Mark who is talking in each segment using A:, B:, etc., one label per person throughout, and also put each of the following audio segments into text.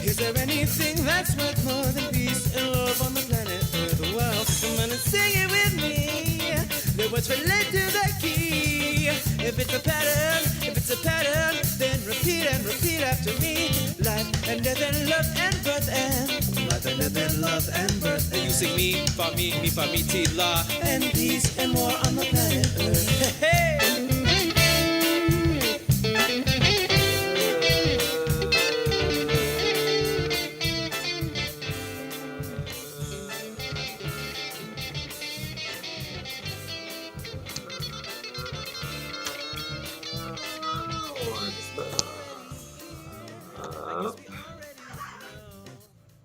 A: Is there anything that's worth more than peace and love on the planet Earth? Well, come on and sing it with me. The words relate to the key. If it's a pattern, then repeat and repeat after me. Life and death and love and birth and life and death and love and birth. And you sing me, fa mi, ti, la, and peace and more on the planet Earth. Hey, hey.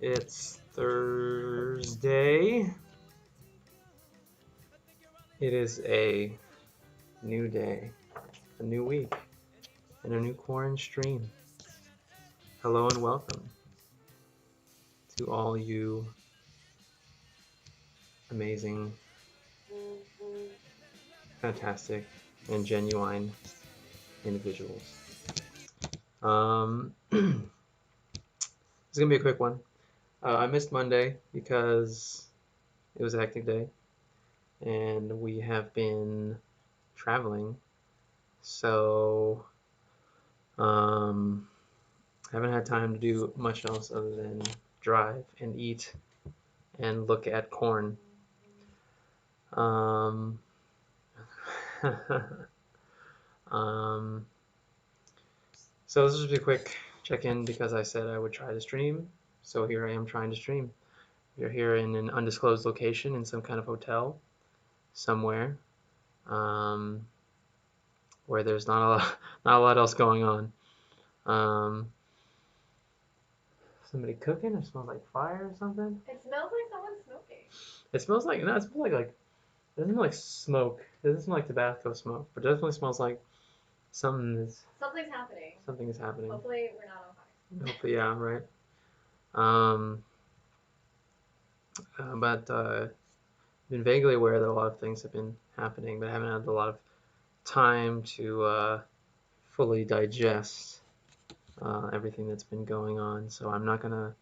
B: It's Thursday. It is a new day, a new week, and a new quarantine stream. Hello and welcome to all you amazing, fantastic, and genuine individuals. This is gonna be a quick one. I missed Monday because it was a hectic day and we have been traveling, so haven't had time to do much else other than drive and eat and look at corn. So this is just a quick check-in because I said I would try to stream. So here I am trying to stream. We're here in an undisclosed location in some kind of hotel somewhere, where there's not a lot else going on. Somebody cooking? It smells like fire or something.
C: It smells like someone's smoking.
B: It smells like, no, it smells like it doesn't smell like smoke. It doesn't smell like tobacco smoke, but it definitely smells like something's
C: happening.
B: Something is happening.
C: Hopefully we're not on fire.
B: Hopefully, yeah, right. But been vaguely aware that a lot of things have been happening, but I haven't had a lot of time to fully digest everything that's been going on. So I'm not gonna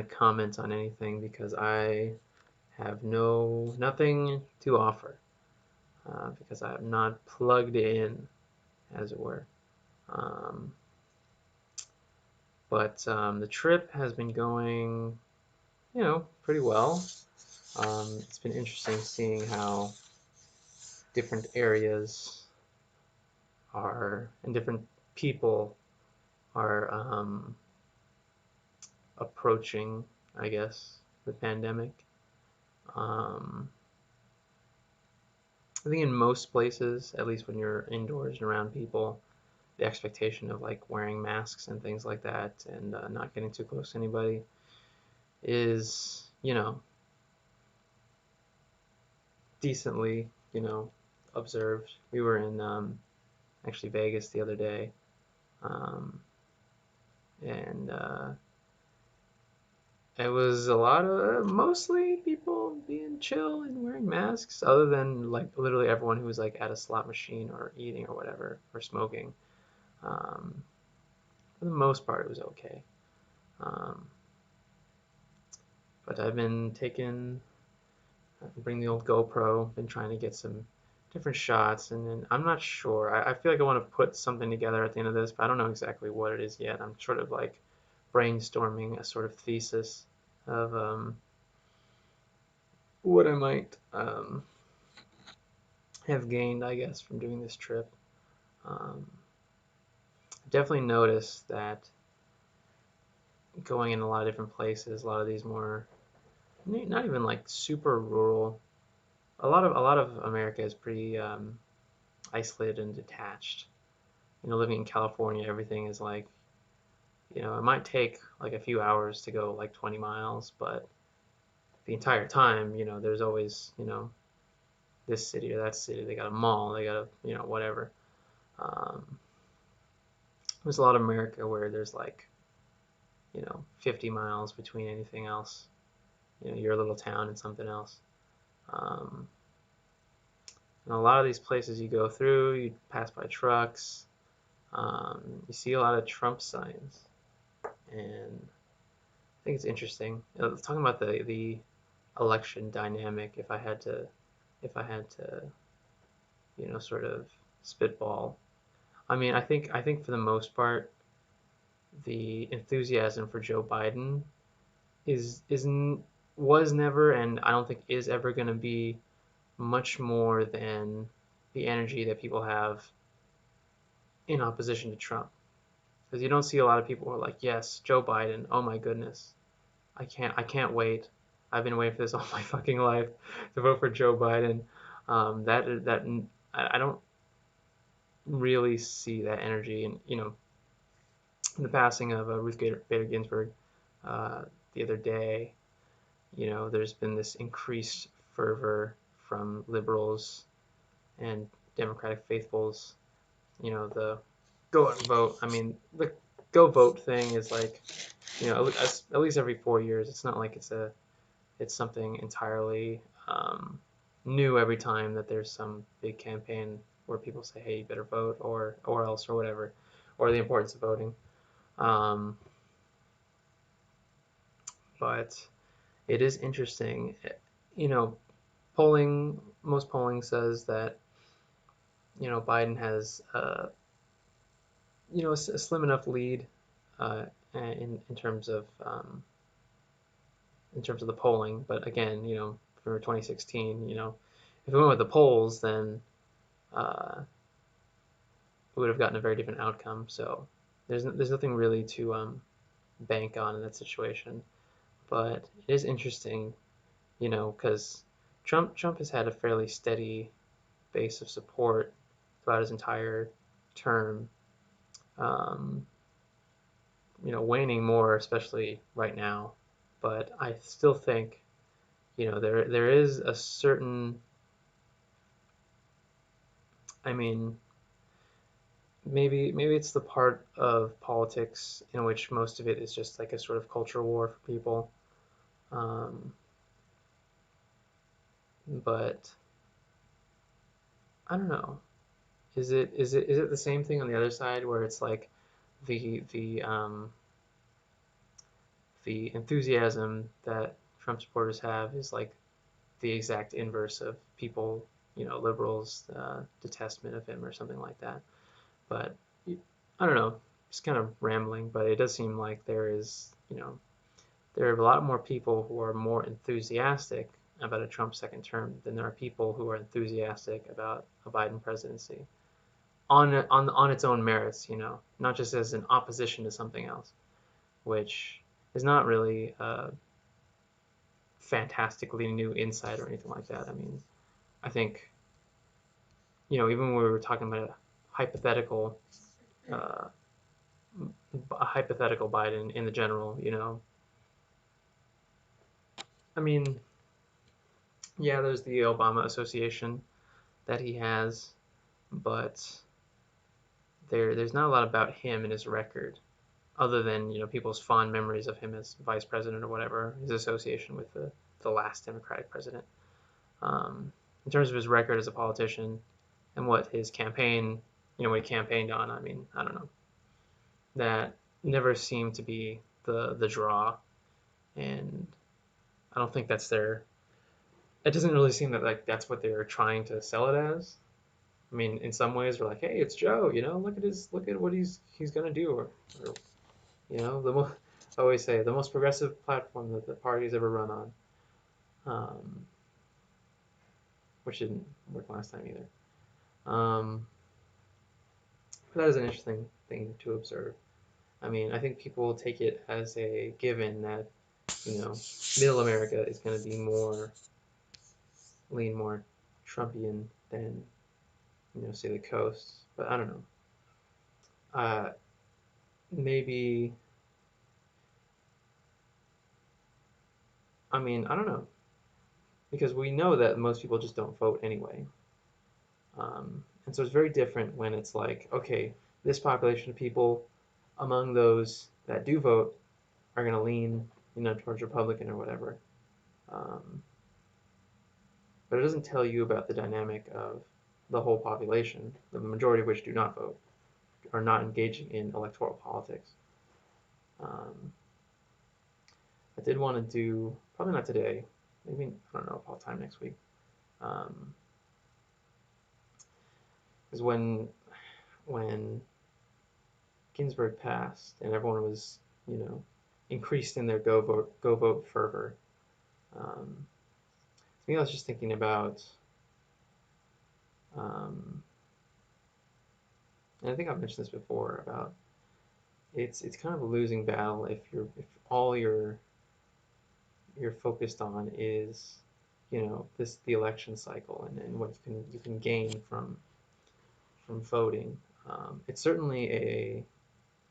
B: comment on anything because I have nothing to offer because I am not plugged in, as it were. But the trip has been going, pretty well. It's been interesting seeing how different areas are and different people are approaching, I guess, the pandemic. I think in most places, at least when you're indoors and around people, the expectation of like wearing masks and things like that and not getting too close to anybody is, decently, observed. We were in actually Vegas the other day, and it was a lot of mostly people being chill and wearing masks, other than like literally everyone who was like at a slot machine or eating or whatever or smoking. For the most part, it was okay. But I've been bring the old GoPro, been trying to get some different shots, and then I'm not sure. I feel like I want to put something together at the end of this, but I don't know exactly what it is yet. I'm sort of like brainstorming a sort of thesis of what I might have gained, I guess, from doing this trip. Definitely noticed that going in a lot of different places, a lot of these more not even like super rural. A lot of America is pretty isolated and detached. Living in California, everything is like, it might take like a few hours to go like 20 miles, but the entire time, there's always, this city or that city. They got a mall, they got a, whatever. There's a lot of America where there's like, 50 miles between anything else. Your little town and something else. And a lot of these places you go through, you pass by trucks. You see a lot of Trump signs, and think it's interesting. Talking about the election dynamic, if I had to, sort of spitball. I mean, I think for the most part, the enthusiasm for Joe Biden is was never, and I don't think is ever going to be much more than the energy that people have in opposition to Trump. Because you don't see a lot of people who are like, yes, Joe Biden, oh my goodness, I can't wait. I've been waiting for this all my fucking life to vote for Joe Biden. That I don't really see that energy, and in the passing of Ruth Bader Ginsburg uh, the other day, there's been this increased fervor from liberals and Democratic faithfuls. The go out and vote. I mean, the go vote thing is like, at least every 4 years. It's not like it's something entirely new every time that there's some big campaign where people say, hey, you better vote or else or whatever, or the importance of voting. Um, but it is interesting. You know, most polling says that Biden has a slim enough lead in terms of the polling. But again, for 2016, if we went with the polls, then uh, we would have gotten a very different outcome. So there's nothing really to bank on in that situation. But it is interesting, because Trump has had a fairly steady base of support throughout his entire term. Um, waning more, especially right now. But I still think, there is a certain, I mean, maybe it's the part of politics in which most of it is just like a sort of culture war for people. Um, but I don't know. Is it the same thing on the other side where it's like the the um, the enthusiasm that Trump supporters have is like the exact inverse of people, liberals' detestment of him or something like that. But I don't know, just kind of rambling, but it does seem like there are a lot more people who are more enthusiastic about a Trump second term than there are people who are enthusiastic about a Biden presidency on its own merits, not just as an opposition to something else, which is not really fantastically new insight or anything like that. I mean, I think, even when we were talking about hypothetical, uh, a hypothetical Biden in the general, I mean, yeah, there's the Obama association that he has, but there's not a lot about him and his record, other than people's fond memories of him as vice president or whatever, his association with the last Democratic president. In terms of his record as a politician and what his campaign, what he campaigned on, I mean, I don't know. That never seemed to be the draw, and I don't think that's their. It doesn't really seem that like that's what they're trying to sell it as. I mean, in some ways, we're like, hey, it's Joe. Look at what he's gonna do, or the most. I always say the most progressive platform that the party's ever run on, um, which didn't work last time either. Um, but that is an interesting thing to observe. I mean, I think people will take it as a given that middle America is going to be lean more Trumpian than say the coast. But I don't know. Uh, maybe I mean I don't know because we know that most people just don't vote anyway. And so it's very different when it's like, okay, this population of people among those that do vote are going to lean, towards Republican or whatever. Um, but it doesn't tell you about the dynamic of the whole population, the majority of which do not vote, are not engaging in electoral politics. Um, I did want to do, probably not today, maybe, I don't know if I'll have time next week. Is when Ginsburg passed and everyone was, you know, increased in their go vote fervor. I think I was just thinking about, um, and I think I've mentioned this before about it's kind of a losing battle if all you're focused on is, you know, the election cycle and what you can gain from voting. It's certainly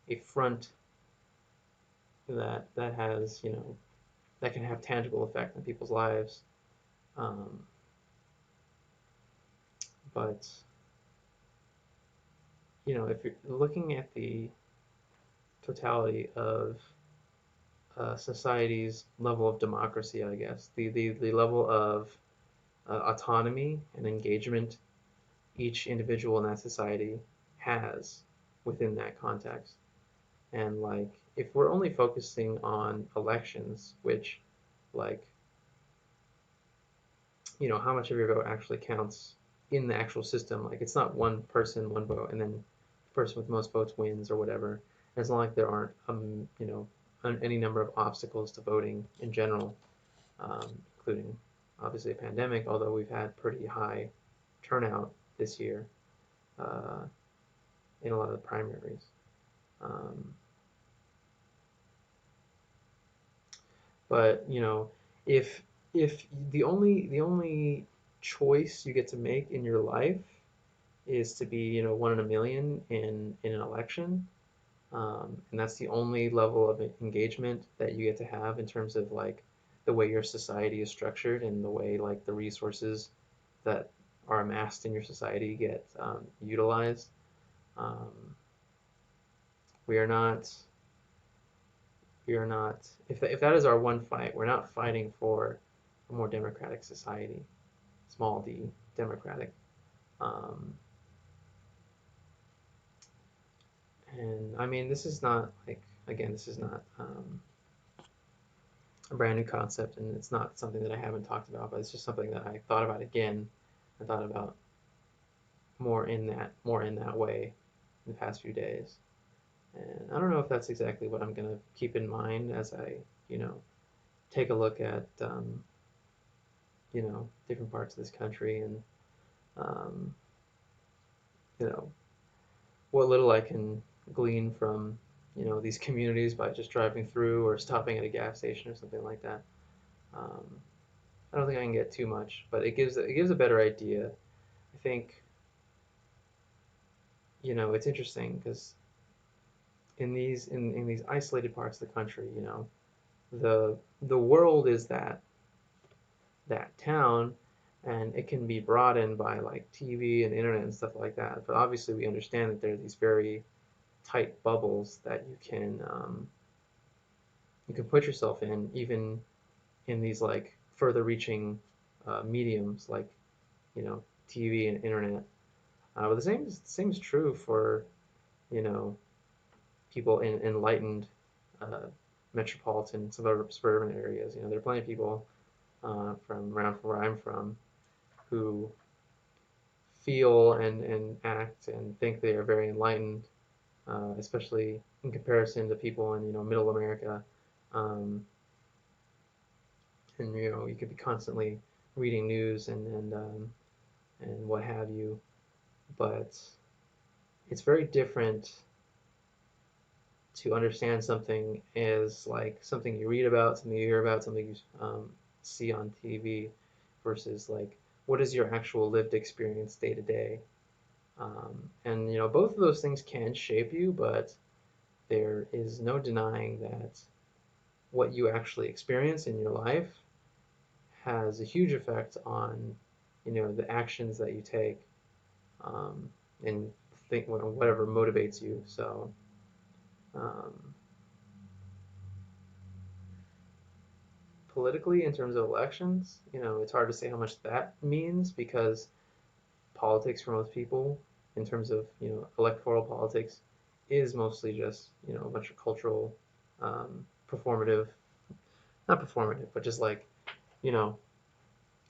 B: a front that has, you know, that can have tangible effect on people's lives. Um, but you know, if you're looking at the totality of society's level of democracy, I guess the level of autonomy and engagement each individual in that society has within that context. And like, if we're only focusing on elections, which, like, you know, how much of your vote actually counts in the actual system, like, it's not one person, one vote, and then the person with the most votes wins or whatever. And it's not like there aren't, you know, any number of obstacles to voting in general, including obviously a pandemic, although we've had pretty high turnout this year uh, in a lot of the primaries. Um, but you know, if if the only choice you get to make in your life is to be, you know, one in a million in an election, and that's the only level of engagement that you get to have in terms of like the way your society is structured and the way like the resources that are amassed in your society get utilized. Um, we are not if that is our one fight, we're not fighting for a more democratic society, small d democratic. Um, and I mean, this is not like, again, this is not a brand new concept, and it's not something that I haven't talked about, but it's just something that I thought about again. I thought about more in that way in the past few days. And I don't know if that's exactly what I'm gonna keep in mind as I, you know, take a look at you know, different parts of this country and um, you know, what little I can glean from, you know, these communities by just driving through or stopping at a gas station or something like that. Um, I don't think I can get too much, but it gives a better idea. I think, you know, it's interesting because in these isolated parts of the country, you know, the world is that town, and it can be broadened by like TV and internet and stuff like that. But obviously, we understand that there are these very tight bubbles that you can put yourself in, even in these like further reaching mediums like, you know, TV and internet. But the same is true for, you know, people in enlightened uh, metropolitan suburban areas. You know, there are plenty of people from around where I'm from who feel and act and think they are very enlightened, especially in comparison to people in, you know, middle America. Um, and you know, you could be constantly reading news and what have you, but it's very different to understand something as like something you read about, something you hear about, something you see on TV, versus like what is your actual lived experience day to day. And you know, both of those things can shape you, but there is no denying that what you actually experience in your life has a huge effect on, you know, the actions that you take, um, and think whatever motivates you. So um, politically, in terms of elections, you know, it's hard to say how much that means because politics for most people, in terms of, you know, electoral politics, is mostly just, you know, a bunch of cultural, performative not performative, but just like, you know,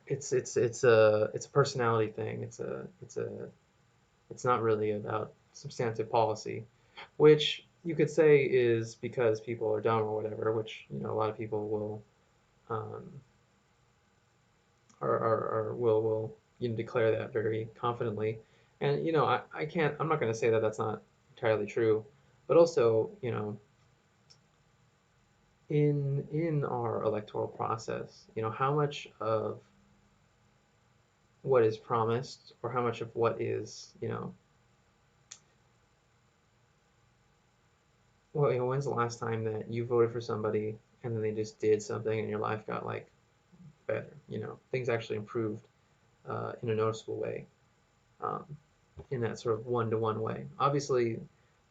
B: it's a personality thing. It's not really about substantive policy, which you could say is because people are dumb or whatever, which a lot of people will um, are will declare that very confidently, and I can't I'm not going to say that that's not entirely true, but also in our electoral process, how much of what is promised or how much of what is well, when's the last time that you voted for somebody and then they just did something and your life got like better? Things actually improved in a noticeable way, um, in that sort of one-to-one way. Obviously,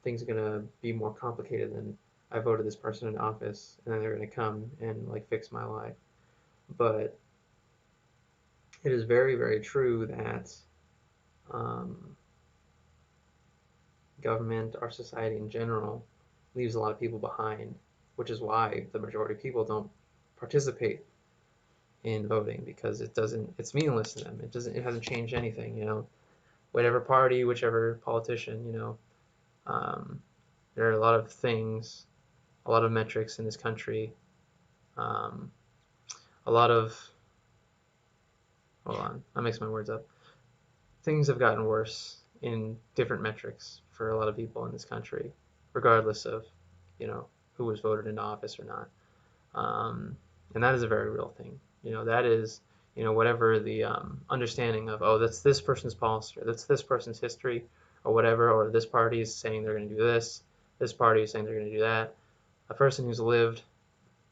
B: things are gonna be more complicated than I voted this person in office and then they're gonna come and like fix my life. But it is very, very true that um, government, our society in general, leaves a lot of people behind, which is why the majority of people don't participate in voting because it's meaningless to them. It hasn't changed anything, whatever party, whichever politician, um, there are a lot of things, a lot of metrics in this country, um, a lot of, hold on, I mix my words up. Things have gotten worse in different metrics for a lot of people in this country, regardless of, who was voted into office or not. And that is a very real thing. That is, whatever the understanding of, oh, that's this person's policy, or that's this person's history, or whatever, or this party is saying they're going to do this party is saying they're going to do that. A person who's lived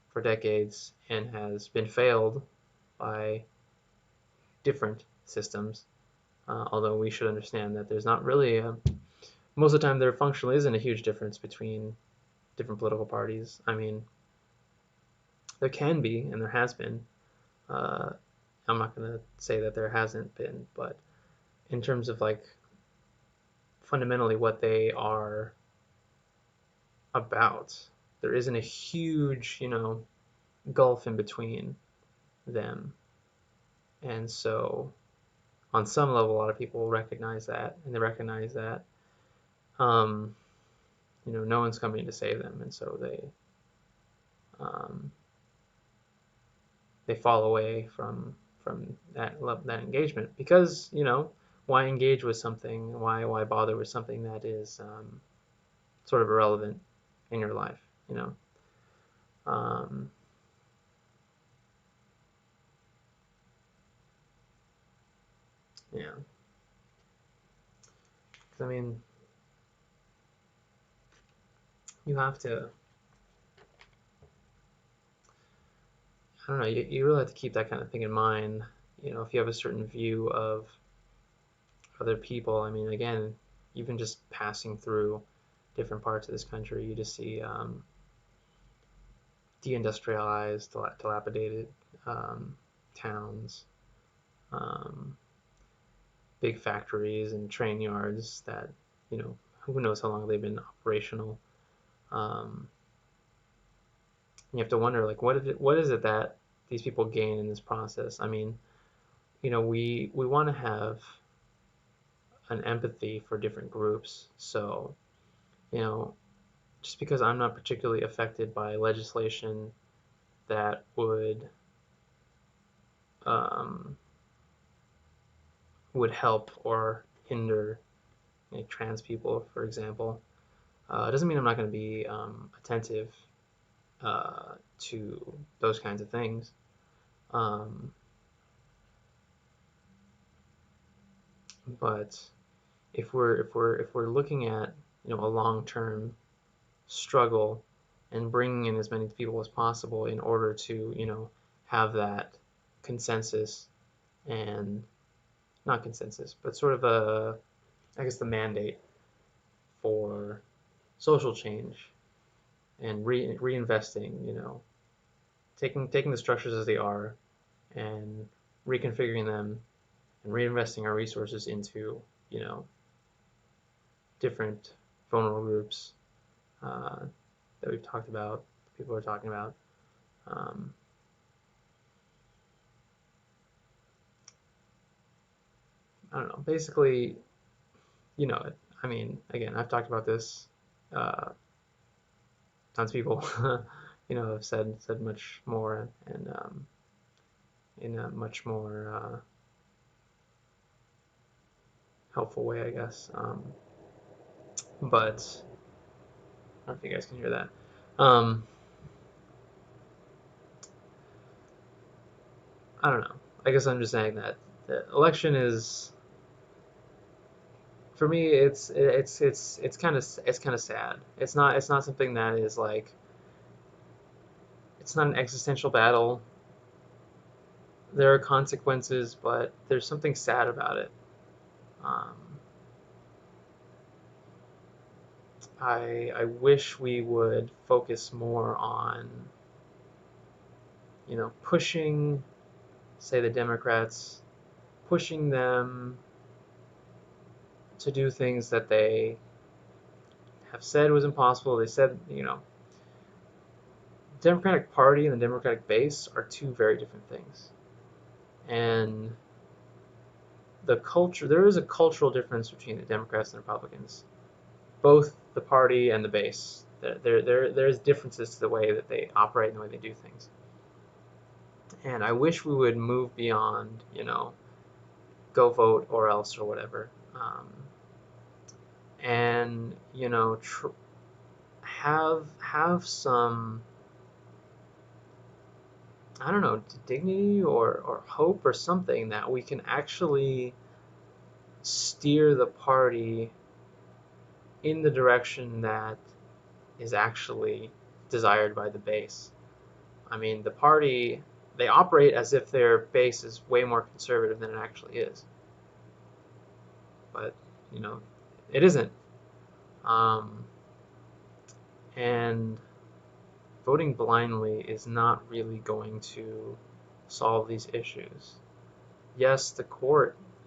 B: for decades and has been failed by different systems, although we should understand that there's not really, most of the time, there functionally isn't a huge difference between different political parties. I mean, there can be, and there has been. Uh, I'm not going to say that there hasn't been, but in terms of like fundamentally what they are about, there isn't a huge, gulf in between them. And so, on some level, a lot of people recognize that, and they recognize that, um, no one's coming to save them, and so um, they fall away from that engagement because why engage with something? Why bother with something that is sort of irrelevant in your life? Um, yeah. 'Cause, I mean, you have to. I don't know. You really have to keep that kind of thing in mind. If you have a certain view of other people. I mean, again, even just passing through different parts of this country, you just see deindustrialized, dilapidated um, towns, um, big factories and train yards that, who knows how long they've been operational. Um, you have to wonder, like, what is it that these people gain in this process? I mean, we want to have an empathy for different groups. So, you know, just because I'm not particularly affected by legislation that um, would help or hinder like trans people, for example, it doesn't mean I'm not going to be attentive to those kinds of things. Um, but if we're looking at a long-term struggle and bringing in as many people as possible in order to have that consensus and not consensus, but sort of I guess the mandate for social change and reinvesting, taking the structures as they are and reconfiguring them and reinvesting our resources into, you know, different vulnerable groups that we've talked about, people are talking about. Um, I don't know. Basically, you know it. I mean, again, I've talked about this. Uh, Tons of people, have said much more, and in a much more helpful way, I guess. But I don't know if you guys can hear that. Um, I don't know. I guess I'm just saying that the election is, for me, it's kind of sad. It's not something that is like, it's not an existential battle. There are consequences, but there's something sad about it. Um, I wish we would focus more on, pushing, say, the Democrats, pushing them to do things that they have said was impossible. They said, Democratic Party and the Democratic base are two very different things. And there is a cultural difference between the Democrats and the Republicans, both the party and the base. There's differences to the way that they operate and the way they do things. And I wish we would move beyond, go vote or else or whatever. And, have some, I don't know, dignity or hope or something that we can actually steer the party in the direction that is actually desired by the base. I mean, the party, they operate as if their base is way more conservative than it actually is. But, you know, it isn't. Um, and voting blindly is not really going to solve these issues. Yes, the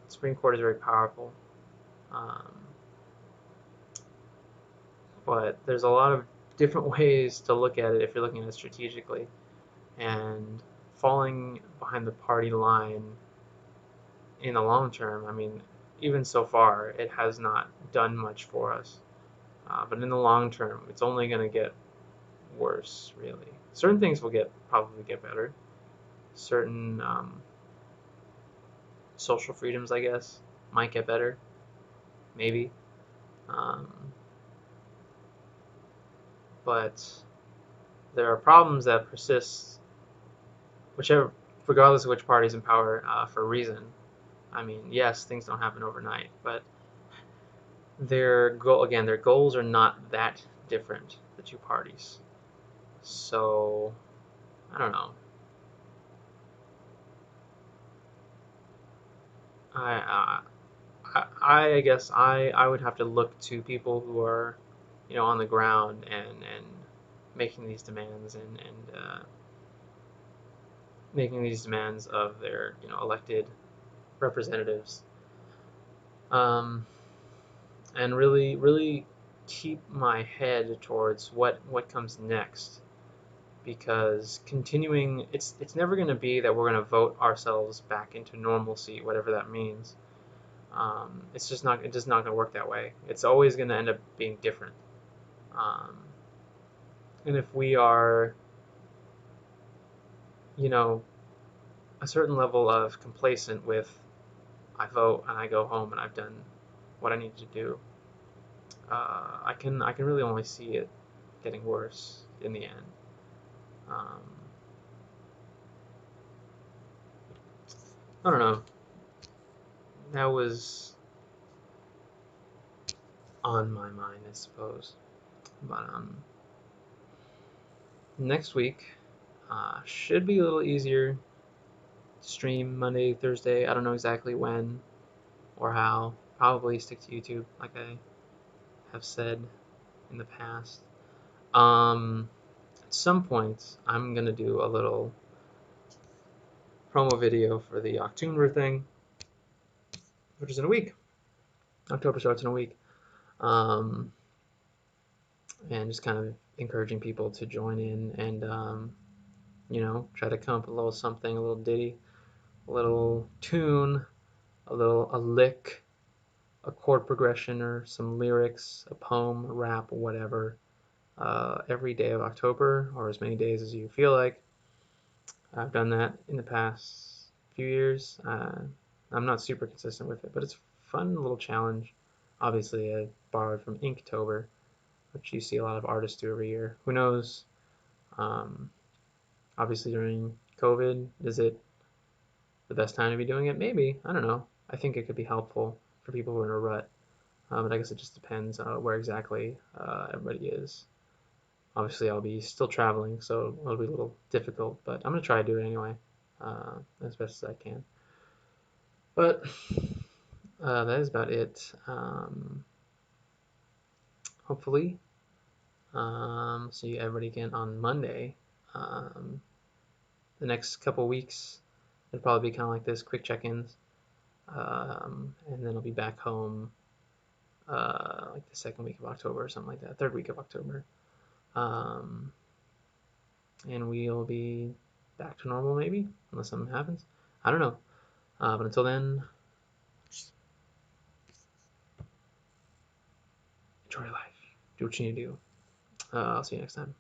B: Supreme Court is very powerful, um, but there's a lot of different ways to look at it if you're looking at it strategically. And falling behind the party line in the long term, I mean, even so far, it has not done much for us. But in the long term, it's only going to get worse, really. Certain things will probably get better. Certain social freedoms, I guess, might get better, maybe. Um, but there are problems that persist, regardless of which party's in power, for a reason. I mean, yes, things don't happen overnight, but their goals are not that different, the two parties. So, I don't know. I I guess I would have to look to people who are, on the ground and making these demands and making these demands of their, elected representatives. Um, and really, really keep my head towards what comes next, because continuing, it's never going to be that we're going to vote ourselves back into normalcy, whatever that means. It's just not going to work that way. It's always going to end up being different. Um, and if we are, you know, a certain level of complacent with, I vote and I go home and I've done what I need to do, I can really only see it getting worse in the end. Um, I don't know. That was on my mind, I suppose. But next week should be a little easier. Stream Monday, Thursday. I don't know exactly when or how. Probably stick to YouTube, like I have said in the past. At some point, I'm gonna do a little promo video for the October thing, which is in a week. October starts in a week. Um, and just kind of encouraging people to join in and, try to come up with a little something, a little ditty, a little tune, a lick, a chord progression, or some lyrics, a poem, a rap, whatever, every day of October, or as many days as you feel like. I've done that in the past few years. I'm not super consistent with it, but it's a fun little challenge. Obviously, I borrowed from Inktober, which you see a lot of artists do every year. Who knows? Um, Obviously, during COVID, is it the best time to be doing it? Maybe. I don't know. I think it could be helpful for people who are in a rut. But I guess it just depends where exactly everybody is. Obviously, I'll be still traveling, so it'll be a little difficult, but I'm going to try to do it anyway, as best as I can. But that is about it. Hopefully, see everybody again on Monday. Um, the next couple weeks, it'll probably be kind of like this, quick check-ins, and then I'll be back home like the second week of October or something like that, third week of October. Um, and we'll be back to normal maybe, unless something happens. I don't know. But until then, enjoy life. Do what you need to do. I'll see you next time.